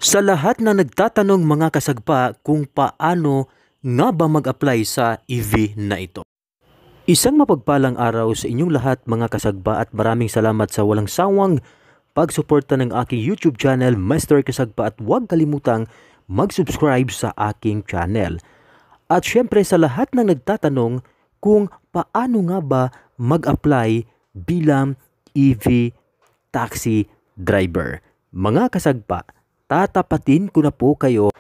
Sa lahat na nagtatanong mga kasagpa kung paano nga ba mag-apply sa EV na ito. Isang mapagpalang araw sa inyong lahat mga kasagpa at maraming salamat sa walang sawang pagsuporta ng aking YouTube channel Mr. Kasagpa at huwag kalimutang mag-subscribe sa aking channel. At syempre sa lahat na nagtatanong kung paano nga ba mag-apply bilang EV taxi driver. Mga kasagpa, tatapatin ko na po kayo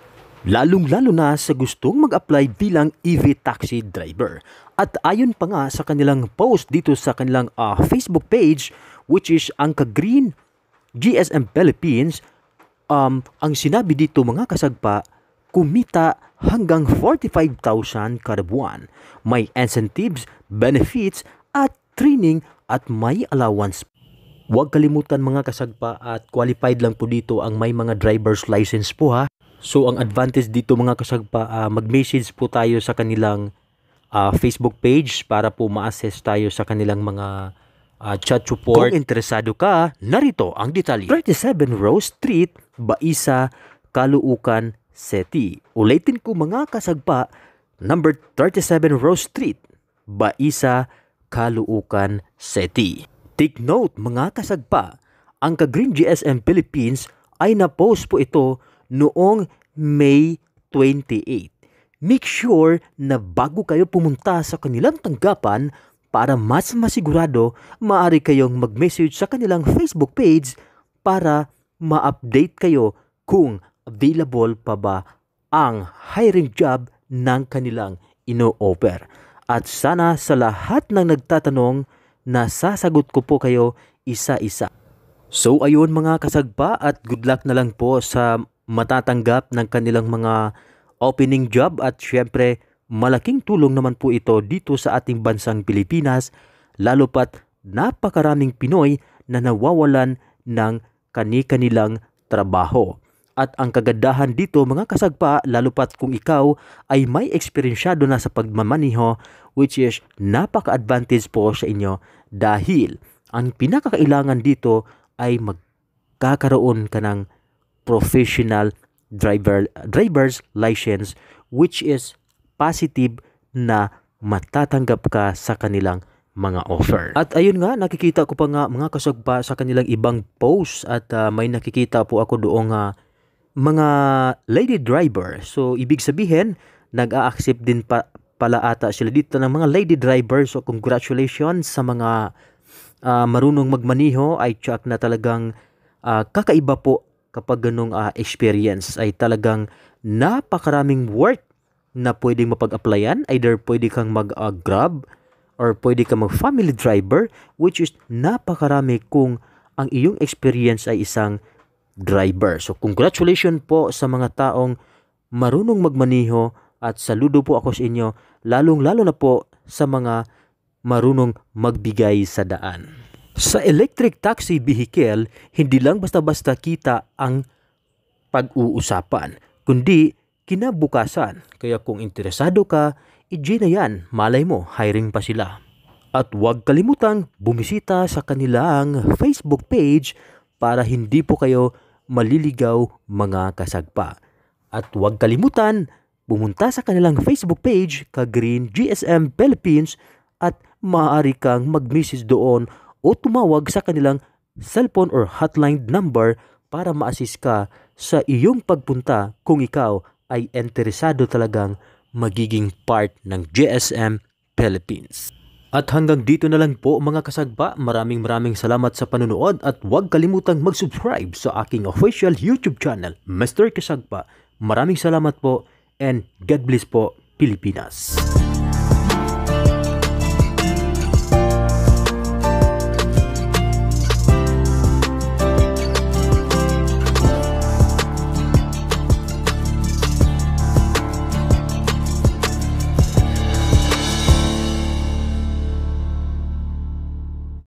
lalong-lalo na sa gustong mag-apply bilang EV taxi driver. At ayon pa nga sa kanilang post dito sa kanilang Facebook page, which is ang Ka-Green GSM Philippines, ang sinabi dito mga kasagpa, kumita hanggang 45,000 kada buwan. May incentives, benefits at training at may allowance. Huwag kalimutan mga kasagpa at qualified lang po dito ang may mga driver's license po ha. So ang advantage dito mga kasagpa, mag-message po tayo sa kanilang Facebook page para po ma-assess tayo sa kanilang mga chat support. Kung interesado ka, narito ang detalye. 37 Rose Street, Baisa, Caloocan City. Ulitin ko mga kasagpa, number 37 Rose Street, Baisa, Caloocan City. Take note mga kasagpa, ang Ka-Green GSM Philippines ay na-post po ito noong May 28. Make sure na bago kayo pumunta sa kanilang tanggapan para mas masigurado, maaari kayong mag-message sa kanilang Facebook page para ma-update kayo kung available pa ba ang hiring job ng kanilang ino-offer. At sana sa lahat ng nagtatanong, nasasagot ko po kayo isa-isa. So ayun mga kasagpa at good luck na lang po sa matatanggap ng kanilang mga opening job at syempre malaking tulong naman po ito dito sa ating bansang Pilipinas lalo pat napakaraming Pinoy na nawawalan ng kani-kanilang trabaho. At ang kagandahan dito mga kasagpa, lalo pat kung ikaw ay may eksperensyado na sa pagmamaniho, which is napaka-advantage po sa inyo dahil ang pinakakailangan dito ay magkakaroon ka ng professional driver's license, which is positive na matatanggap ka sa kanilang mga offer. At ayun nga, nakikita ko pa nga mga kasagpa sa kanilang ibang posts at may nakikita po ako doong mga lady driver. So, ibig sabihin, nag-a-accept din pala ata sila dito ng mga lady driver. So, congratulations sa mga marunong magmaniho. Ay tsak na talagang kakaiba po kapag ganong experience. Ay talagang napakaraming work na pwedeng mapag-applyan. Either pwede kang mag-grab or pwede kang mag-family driver, which is napakarami kung ang iyong experience ay isang driver. So congratulations po sa mga taong marunong magmaniho at saludo po ako sa inyo, lalong-lalo na po sa mga marunong magbigay sa daan. Sa electric taxi vehicle, hindi lang basta-basta kita ang pag-uusapan, kundi kinabukasan. Kaya kung interesado ka, i-G na yan, malay mo, hiring pa sila. At huwag kalimutang bumisita sa kanilang Facebook page para hindi po kayo maliligaw mga kasagpa. At huwag kalimutan, pumunta sa kanilang Facebook page, Ka-Green GSM Philippines, at maaari kang mag-message doon o tumawag sa kanilang cellphone or hotline number para ma-assist ka sa iyong pagpunta kung ikaw ay interesado talagang magiging part ng GSM Philippines. At hanggang dito na lang po mga kasagpa, maraming salamat sa panunood at huwag kalimutang mag-subscribe sa aking official YouTube channel, Mr. Kasagpa. Maraming salamat po and God bless po, Pilipinas.